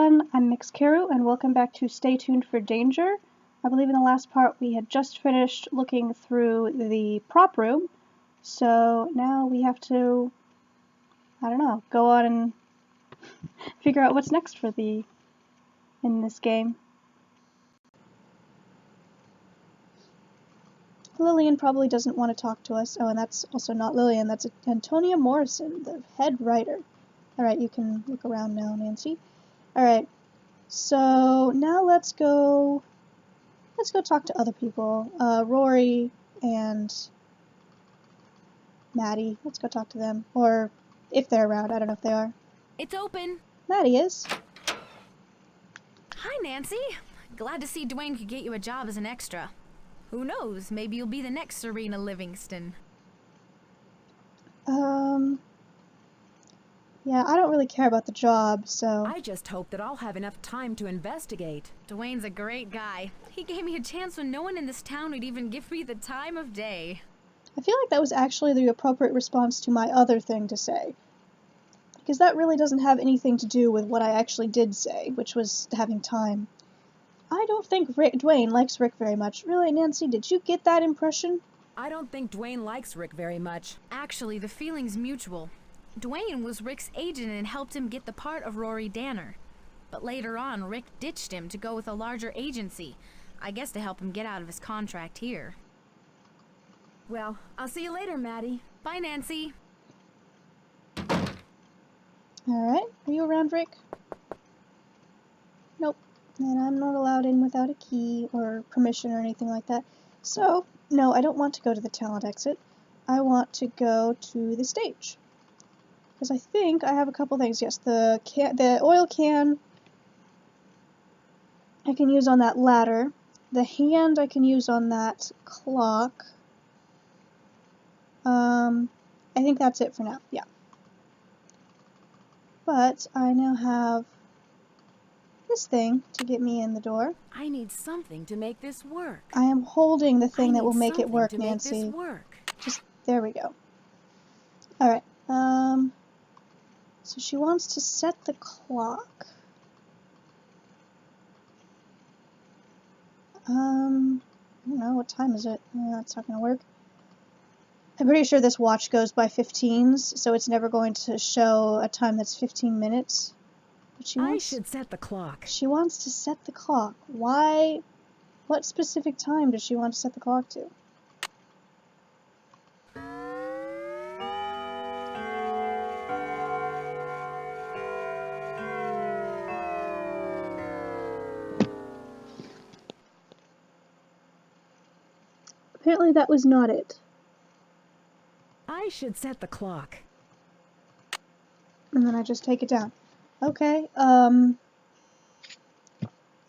everyone, I'm Mixcaru, and welcome back to Stay Tuned for Danger. I believe in the last part we had just finished looking through the prop room, so now we have to, I don't know, go on and figure out what's next in this game. Lillian probably doesn't want to talk to us. Oh, and that's also not Lillian, that's Antonia Morrison, the head writer. Alright, you can look around now, Nancy. Alright, so now let's go talk to other people. Rory and Maddie. Let's go talk to them. Or if they're around, I don't know if they are. It's open. Maddie is. Hi, Nancy. Glad to see Dwayne could get you a job as an extra. Who knows, maybe you'll be the next Serena Livingston. Yeah, I don't really care about the job, so... I just hope that I'll have enough time to investigate. Dwayne's a great guy. He gave me a chance when no one in this town would even give me the time of day. I feel like that was actually the appropriate response to my other thing to say. Because that really doesn't have anything to do with what I actually did say, which was having time. I don't think Dwayne likes Rick very much. Really, Nancy, did you get that impression? I don't think Dwayne likes Rick very much. Actually, the feeling's mutual. Dwayne was Rick's agent and helped him get the part of Rory Danner. But later on, Rick ditched him to go with a larger agency. I guess to help him get out of his contract here. Well, I'll see you later, Maddie. Bye, Nancy. Alright, are you around, Rick? Nope. And I'm not allowed in without a key or permission or anything like that. So, no, I don't want to go to the talent exit. I want to go to the stage. Because I think I have a couple things. Yes, the oil can I can use on that ladder. The hand I can use on that clock. I think that's it for now. Yeah. But I now have this thing to get me in the door. I need something to make this work. I am holding the thing that will make it work, Nancy. Just there we go. Alright, so she wants to set the clock. I don't know, what time is it? That's not gonna work. I'm pretty sure this watch goes by 15s, so it's never going to show a time that's 15 minutes. But I should set the clock. She wants to set the clock. Why? What specific time does she want to set the clock to? Apparently that was not it. I should set the clock. And then I just take it down. Okay, I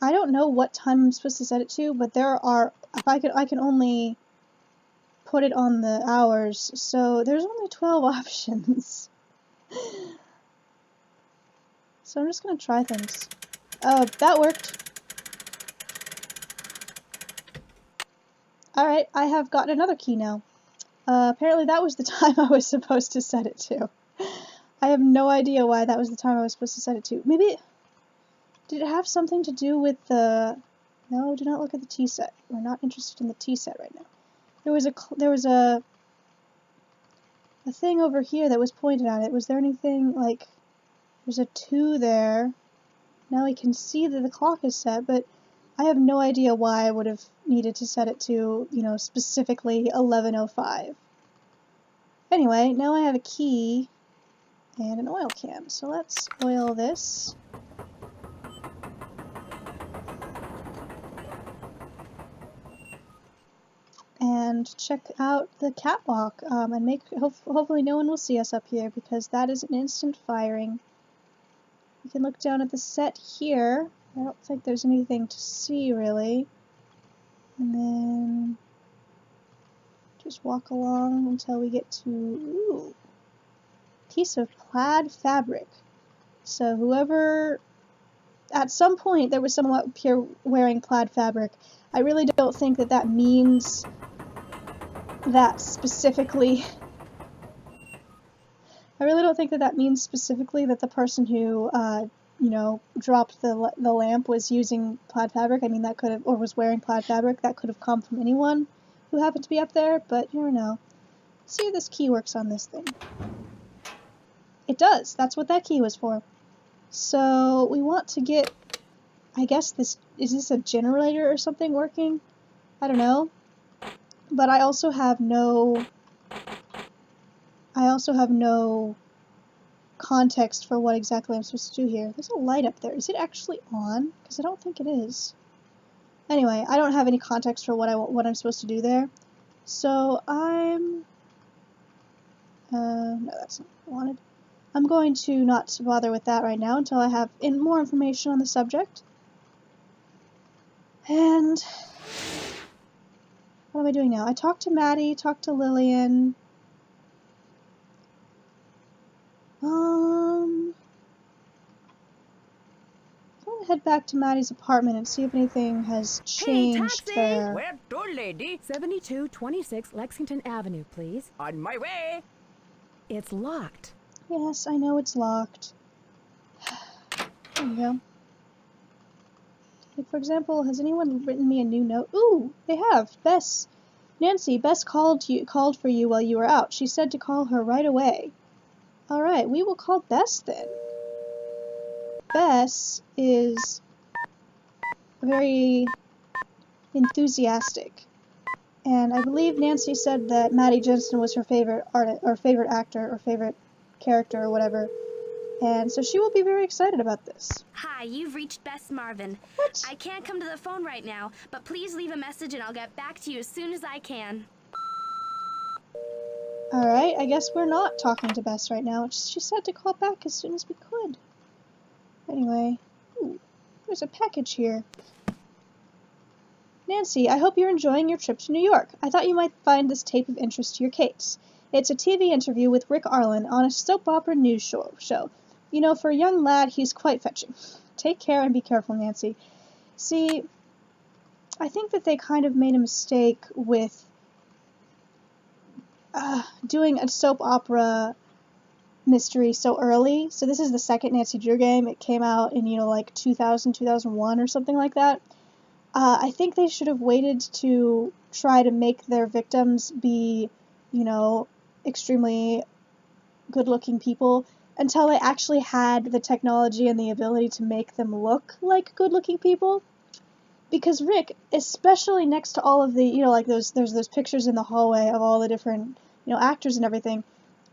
don't know what time I'm supposed to set it to, but there are, I can only put it on the hours, so there's only 12 options. So I'm just gonna try things. Oh, that worked. Alright, I have gotten another key now. Apparently that was the time I was supposed to set it to. I have no idea why that was the time I was supposed to set it to. Maybe, did it have something to do with the, no, do not look at the tea set. We're not interested in the tea set right now. There was a thing over here that was pointed at it. Was there anything, like, there's a 2 there. Now we can see that the clock is set, but I have no idea why I would have needed to set it to, you know, specifically 11:05. Anyway, now I have a key and an oil can. So let's oil this. And check out the catwalk and hopefully no one will see us up here because that is an instant firing. You can look down at the set here. I don't think there's anything to see really. And then just walk along until we get to, ooh, piece of plaid fabric. So whoever, at some point there was someone up here wearing plaid fabric. I really don't think that that means that specifically. I really don't think that that means specifically that the person who you know, dropped the lamp was using plaid fabric. I mean, that could have, or was wearing plaid fabric. That could have come from anyone who happened to be up there, but you never know. See if this key works on this thing. It does. That's what that key was for. So we want to get, I guess this, is this a generator or something working? I don't know. But I also have no context for what exactly I'm supposed to do here. There's a light up there. Is it actually on? Because I don't think it is. Anyway, I don't have any context for what I'm supposed to do there. So I'm... no, that's not what I wanted. I'm going to not bother with that right now until I have more information on the subject. And... what am I doing now? I talked to Maddie, talked to Lillian. I'm gonna head back to Maddie's apartment and see if anything has changed there. Where to, lady? 7226 Lexington Avenue, please. On my way. It's locked. Yes, I know it's locked. There we go. Like, for example, has anyone written me a new note? Ooh, they have. Bess. Nancy, Bess called for you while you were out. She said to call her right away. Alright, we will call Bess then. Bess is very enthusiastic. And I believe Nancy said that Maddie Jensen was her favorite artist, or favorite actor, or favorite character, or whatever. And so she will be very excited about this. Hi, you've reached Bess Marvin. What? I can't come to the phone right now, but please leave a message and I'll get back to you as soon as I can. Alright, I guess we're not talking to Bess right now. She said to call back as soon as we could. Anyway, ooh, there's a package here. Nancy, I hope you're enjoying your trip to New York. I thought you might find this tape of interest to your case. It's a TV interview with Rick Arlen on a soap opera news show. You know, for a young lad, he's quite fetching. Take care and be careful, Nancy. See, I think that they kind of made a mistake with doing a soap opera mystery so early. So this is the second Nancy Drew game. It came out in, you know, like 2000, 2001 or something like that. I think they should have waited to try to make their victims be, you know, extremely good-looking people until they actually had the technology and the ability to make them look like good-looking people. Because Rick, especially next to all of the, you know, like there's those pictures in the hallway of all the different, you know, actors and everything,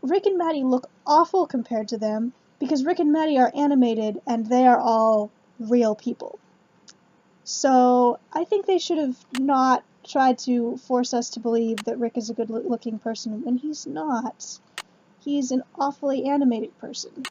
Rick and Maddie look awful compared to them because Rick and Maddie are animated and they are all real people. So I think they should have not tried to force us to believe that Rick is a good-looking person when he's not. He's an awfully animated person.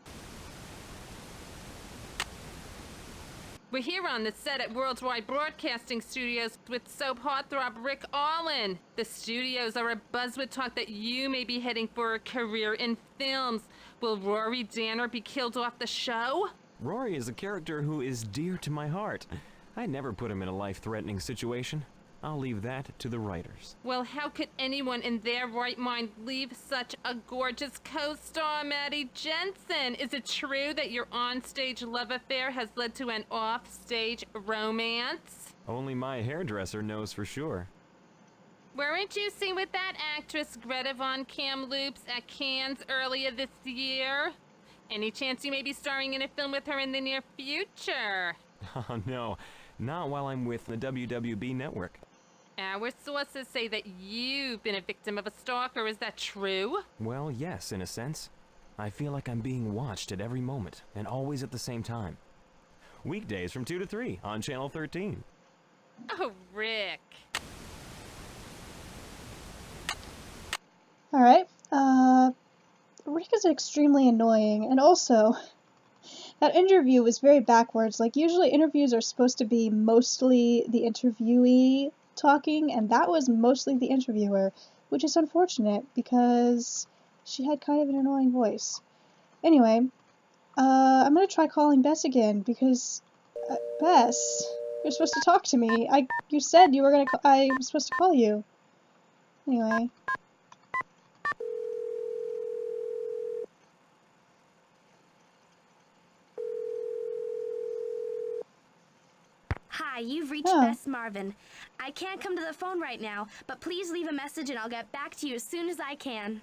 We're here on the set at Worldwide Broadcasting Studios with soap heartthrob Rick Arlen. The studios are abuzz with talk that you may be heading for a career in films. Will Rory Danner be killed off the show? Rory is a character who is dear to my heart. I never put him in a life-threatening situation. I'll leave that to the writers. Well, how could anyone in their right mind leave such a gorgeous co-star, Maddie Jensen? Is it true that your on-stage love affair has led to an off-stage romance? Only my hairdresser knows for sure. Weren't you seen with that actress Greta Von Kamloops at Cannes earlier this year? Any chance you may be starring in a film with her in the near future? Oh no, not while I'm with the WWB network. Our sources say that you've been a victim of a stalker. Is that true? Well, yes, in a sense. I feel like I'm being watched at every moment, and always at the same time. Weekdays from 2 to 3 on Channel 13. Oh, Rick. Alright, Rick is extremely annoying, and also, that interview was very backwards. Like, usually interviews are supposed to be mostly the interviewee talking, and that was mostly the interviewer, which is unfortunate, because she had kind of an annoying voice. Anyway, I'm gonna try calling Bess again, because, Bess, you're supposed to talk to me. You said you were gonna I was supposed to call you. Anyway. Hi, you've reached Oh. Bess Marvin. I can't come to the phone right now, but please leave a message and I'll get back to you as soon as I can.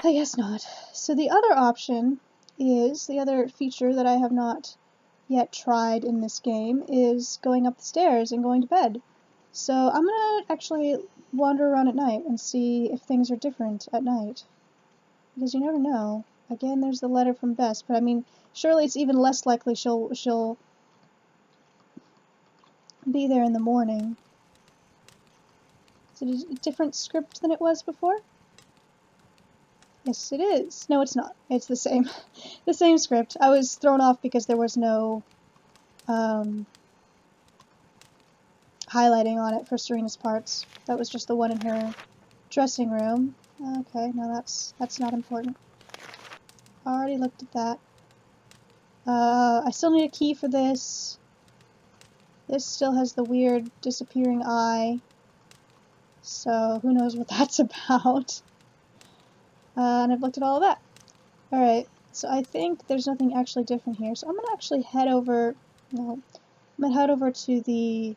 I guess not. So the other option is, the other feature that I have not yet tried in this game is going up the stairs and going to bed. So I'm gonna actually wander around at night and see if things are different at night. Because you never know. Again, there's the letter from Bess, but I mean, surely it's even less likely she'll be there in the morning. Is it a different script than it was before? Yes, it is. No, it's not. It's the same. The same script. I was thrown off because there was no highlighting on it for Serena's parts. That was just the one in her dressing room. Okay, no, that's not important. Already looked at that. I still need a key for this. This still has the weird disappearing eye. So who knows what that's about. And I've looked at all of that. Alright, so I think there's nothing actually different here. So I'm going to actually head over... No. I'm going to head over to the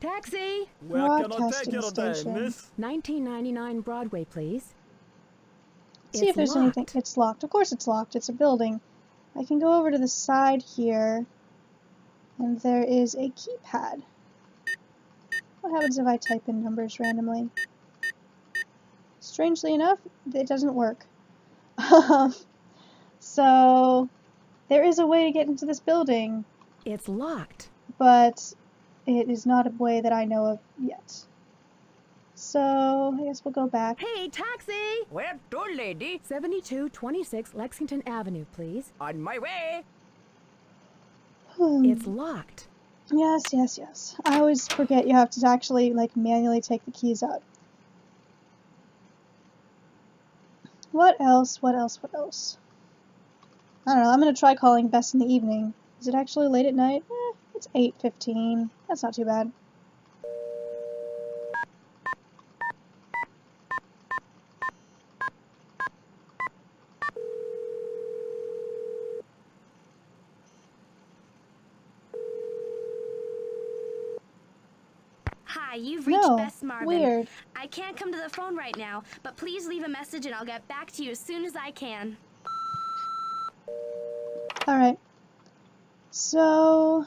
Taxi! Where can I take broadcasting you today, station. miss? 1999 Broadway, please. See if there's anything. locked. It's locked. Of course it's locked. It's a building. I can go over to the side here, and there is a keypad. What happens if I type in numbers randomly? Strangely enough, it doesn't work. So, there is a way to get into this building, It's locked. but it is not a way that I know of yet. So, I guess we'll go back. Hey, taxi! Where to, lady? 7226 Lexington Avenue, please. On my way. It's locked. Yes, yes, yes. I always forget you have to actually, like, manually take the keys out. What else? What else? What else? I don't know. I'm gonna try calling Bess in the evening. Is it actually late at night? It's 8:15. That's not too bad. Hi, you've reached No. Bess Marvin. Weird. I can't come to the phone right now, but please leave a message and I'll get back to you as soon as I can. Alright. So,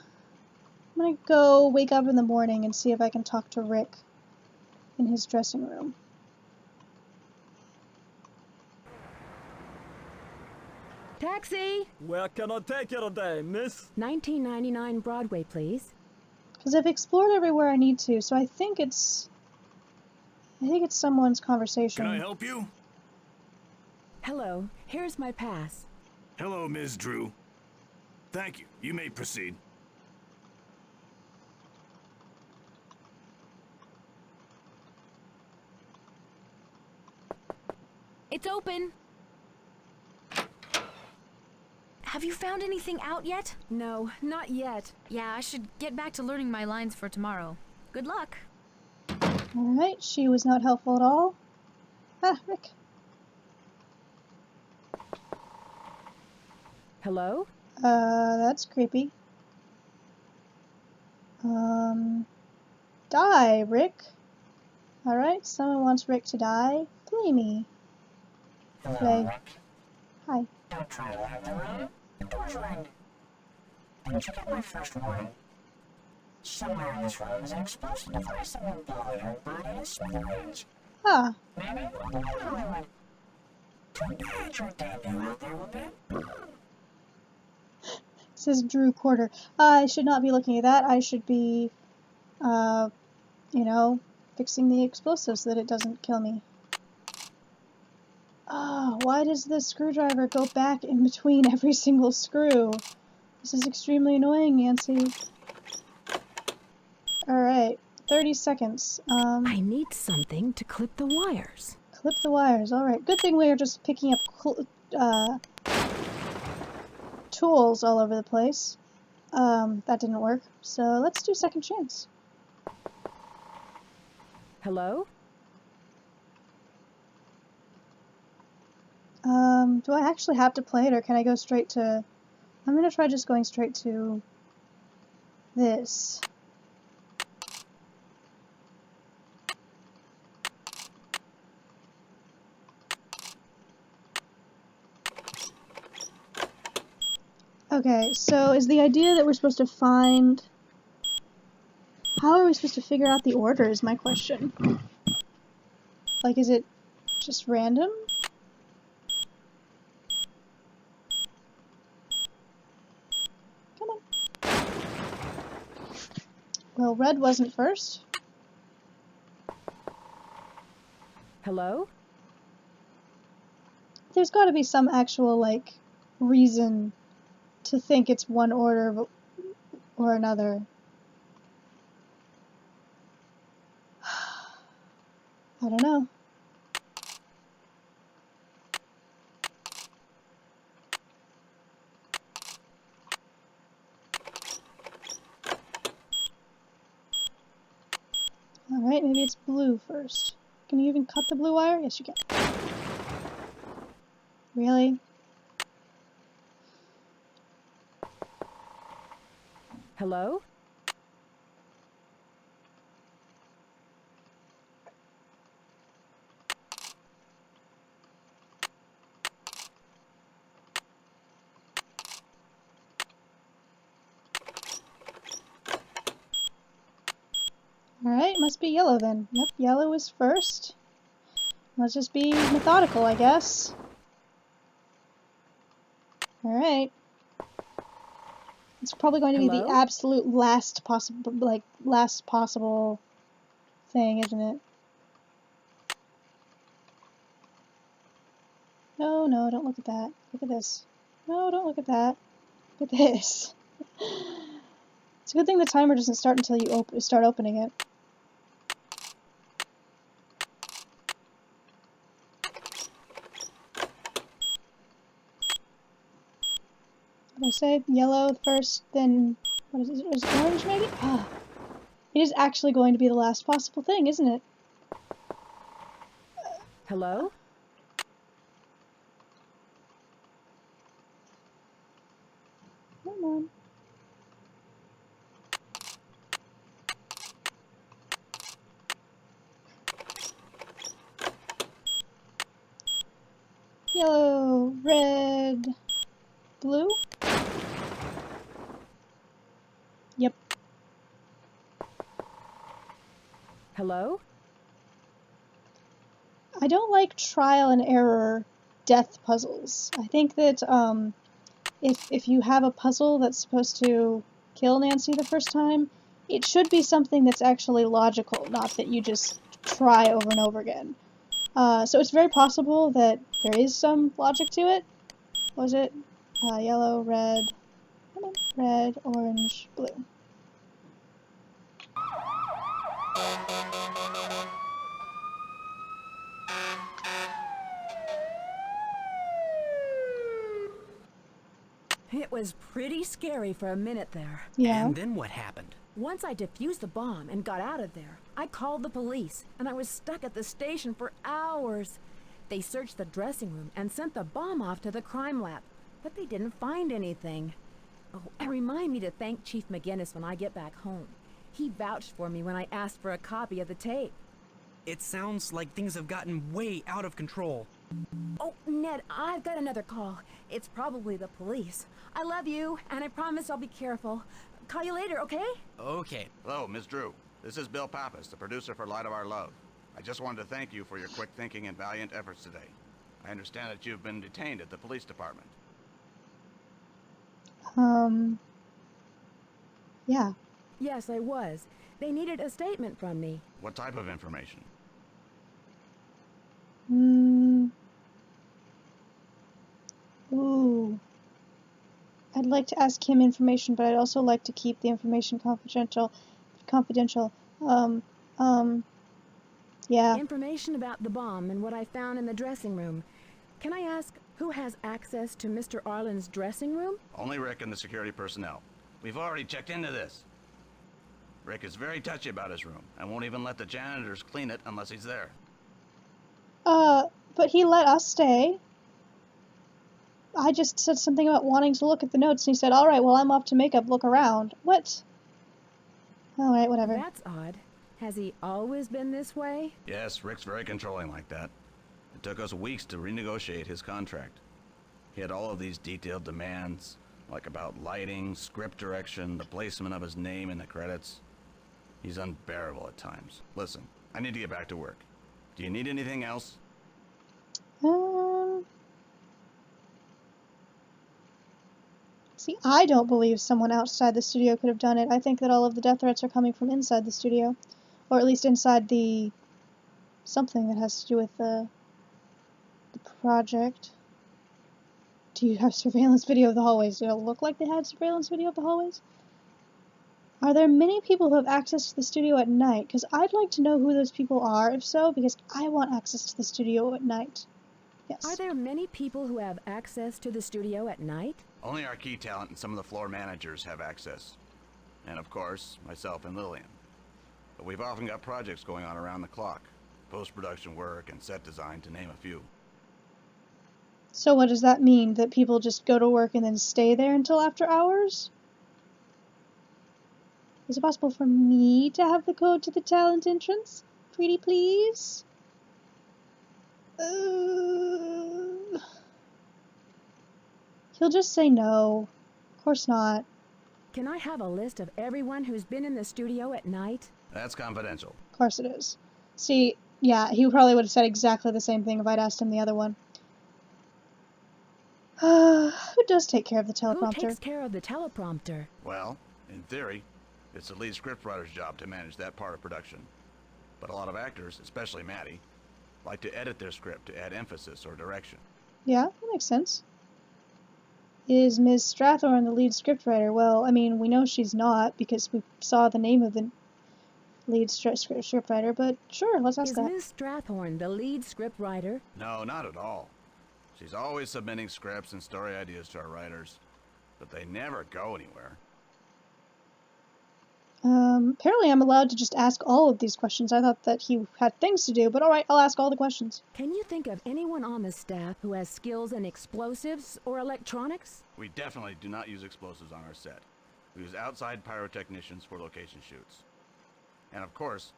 I'm gonna go wake up in the morning and see if I can talk to Rick in his dressing room. Taxi! Where can I take you today, miss? 1999 Broadway, please. Because I've explored everywhere I need to, so I think it's someone's conversation. Can I help you? Hello, here's my pass. Hello, Ms. Drew. Thank you. You may proceed. It's open. Have you found anything out yet? No, not yet. Yeah, I should get back to learning my lines for tomorrow. Good luck. Alright, she was not helpful at all. Ah, Rick. Hello? That's creepy. Die, Rick. Alright, someone wants Rick to die. Play me. Play. Hi. Don't try to leave the room. The door's right. Didn't you get my first warning? Somewhere in this room is an explosive device that will blow your body to smithereens. Ah, Maybe we'll do another one. Don't hide your debut out there a bit. says Drew Quarter. I should not be looking at that. I should be, you know, fixing the explosive so that it doesn't kill me. Oh, why does the screwdriver go back in between every single screw? This is extremely annoying, Nancy. Alright, 30 seconds. I need something to clip the wires. Clip the wires. Alright, good thing we are just picking up tools all over the place. That didn't work. So let's do second chance. Hello? Do I actually have to play it, or can I go straight to I'm gonna try just going straight to this. Okay, so is the idea that we're supposed to find... How are we supposed to figure out the order is my question. Like, is it just random? Come on. Well, red wasn't first. Hello? There's got to be some actual, like, reason to think it's one order or another. I don't know. Alright, maybe it's blue first. Can you even cut the blue wire? Yes, you can. Really? Hello? Alright, must be yellow then. Yep, yellow is first. Let's just be methodical, I guess. Alright. It's probably going to be the Hello? absolute last possible thing, isn't it? No, no, don't look at that. Look at this. No, don't look at that. Look at this. It's a good thing the timer doesn't start until you start opening it. What did I say? Yellow first, then... What is it? Is it orange, maybe? Ah. It is actually going to be the last possible thing, isn't it? Hello? Come on. Yellow, red, blue? Yep. Hello? I don't like trial and error death puzzles. I think that if you have a puzzle that's supposed to kill Nancy the first time, it should be something that's actually logical, not that you just try over and over again. So it's very possible that there is some logic to it. What was it? Yellow, red, come on, red, orange, blue. It was pretty scary for a minute there. Yeah. And then what happened? Once I defused the bomb and got out of there, I called the police, and I was stuck at the station for hours. They searched the dressing room and sent the bomb off to the crime lab, but they didn't find anything. Oh, and remind me to thank Chief McGinnis when I get back home. He vouched for me when I asked for a copy of the tape. It sounds like things have gotten way out of control. Oh, Ned, I've got another call. It's probably the police. I love you, and I promise I'll be careful. Call you later, okay? Okay. Hello, Ms. Drew. This is Bill Pappas, the producer for Light of Our Love. I just wanted to thank you for your quick thinking and valiant efforts today. I understand that you've been detained at the police department. Yeah. Yes, I was. They needed a statement from me. What type of information? Ooh. I'd like to ask him information, but I'd also like to keep the information confidential. Yeah. Information about the bomb and what I found in the dressing room. Can I ask who has access to Mr. Arlen's dressing room? Only Rick and the security personnel. We've already checked into this. Rick is very touchy about his room and won't even let the janitors clean it unless he's there. But he let us stay. I just said something about wanting to look at the notes, and he said, all right, well, I'm off to makeup, look around. What? All right, whatever. That's odd. Has he always been this way? Yes, Rick's very controlling like that. It took us weeks to renegotiate his contract. He had all of these detailed demands, like about lighting, script direction, the placement of his name in the credits. He's unbearable at times. Listen, I need to get back to work. Do you need anything else? See, I don't believe someone outside the studio could have done it. I think that all of the death threats are coming from inside the studio. Or at least inside the... something that has to do with the project. Do you have surveillance video of the hallways? Did it look like they had surveillance video of the hallways? Are there many people who have access to the studio at night? Because I'd like to know who those people are, if so, because I want access to the studio at night. Yes. Are there many people who have access to the studio at night? Only our key talent and some of the floor managers have access. And of course, myself and Lillian. But we've often got projects going on around the clock. Post-production work and set design, to name a few. So what does that mean? That people just go to work and then stay there until after hours? Is it possible for me to have the code to the talent entrance? Pretty please? He'll just say no. Of course not. Can I have a list of everyone who's been in the studio at night? That's confidential. Of course it is. See, yeah, he probably would have said exactly the same thing if I'd asked him the other one. Who does take care of the teleprompter? Who takes care of the teleprompter? Well, in theory, it's the lead scriptwriter's job to manage that part of production. But a lot of actors, especially Maddie, like to edit their script to add emphasis or direction. Yeah, that makes sense. Is Ms. Strathorn the lead scriptwriter? Well, I mean, we know she's not because we saw the name of the lead scriptwriter, but sure, let's ask that. Is Ms. Strathorn the lead scriptwriter? No, not at all. She's always submitting scripts and story ideas to our writers, but they never go anywhere. Apparently I'm allowed to just ask all of these questions. I thought that he had things to do, but alright, I'll ask all the questions. Can you think of anyone on the staff who has skills in explosives or electronics? We definitely do not use explosives on our set. We use outside pyrotechnicians for location shoots. And of course,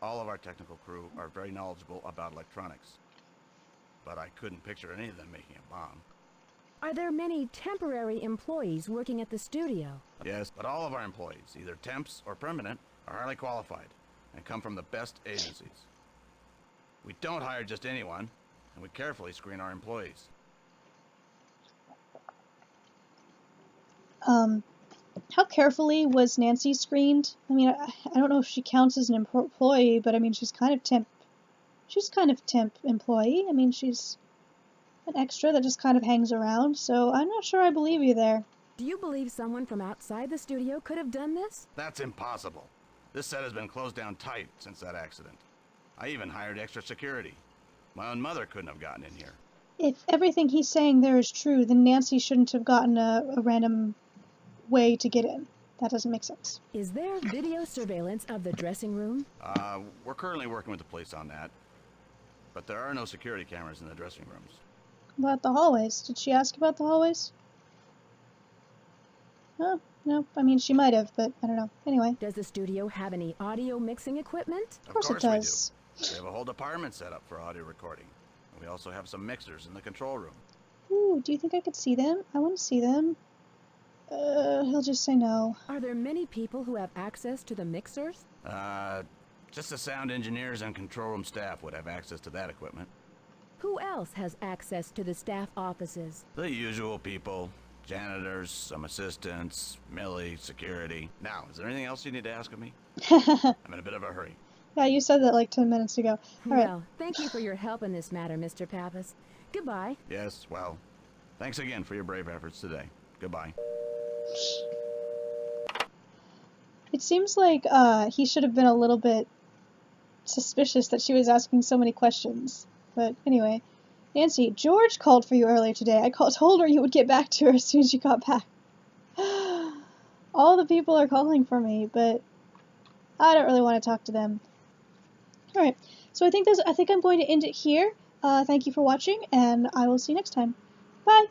all of our technical crew are very knowledgeable about electronics. But I couldn't picture any of them making a bomb. Are there many temporary employees working at the studio? Yes, but all of our employees, either temps or permanent, are highly qualified and come from the best agencies. We don't hire just anyone, and we carefully screen our employees. How carefully was Nancy screened? I mean, I don't know if she counts as an employee, but I mean, she's kind of temp employee. I mean, she's an extra that just kind of hangs around, so I'm not sure I believe you there. Do you believe someone from outside the studio could have done this? That's impossible. This set has been closed down tight since that accident. I even hired extra security. My own mother couldn't have gotten in here. If everything he's saying there is true, then Nancy shouldn't have gotten a random way to get in. That doesn't make sense. Is there video surveillance of the dressing room? We're currently working with the police on that. But there are no security cameras in the dressing rooms. About the hallways? Did she ask about the hallways? Oh, no. I mean, she might have, but I don't know. Anyway. Does the studio have any audio mixing equipment? Of course it does. We do. We have a whole department set up for audio recording. And we also have some mixers in the control room. Ooh, do you think I could see them? I want to see them. He'll just say no. Are there many people who have access to the mixers? Just the sound engineers and control room staff would have access to that equipment. Who else has access to the staff offices? The usual people. Janitors, some assistants, Millie, security. Now, is there anything else you need to ask of me? I'm in a bit of a hurry. Yeah, you said that like 10 minutes ago. All right. Well, thank you for your help in this matter, Mr. Pappas. Goodbye. Yes, well, thanks again for your brave efforts today. Goodbye. It seems like he should have been a little bit suspicious that she was asking so many questions. But anyway, Nancy, George called for you earlier today. I told her you would get back to her as soon as you got back. All the people are calling for me, but I don't really want to talk to them. Alright, so I think I'm going to end it here. Thank you for watching, and I will see you next time. Bye!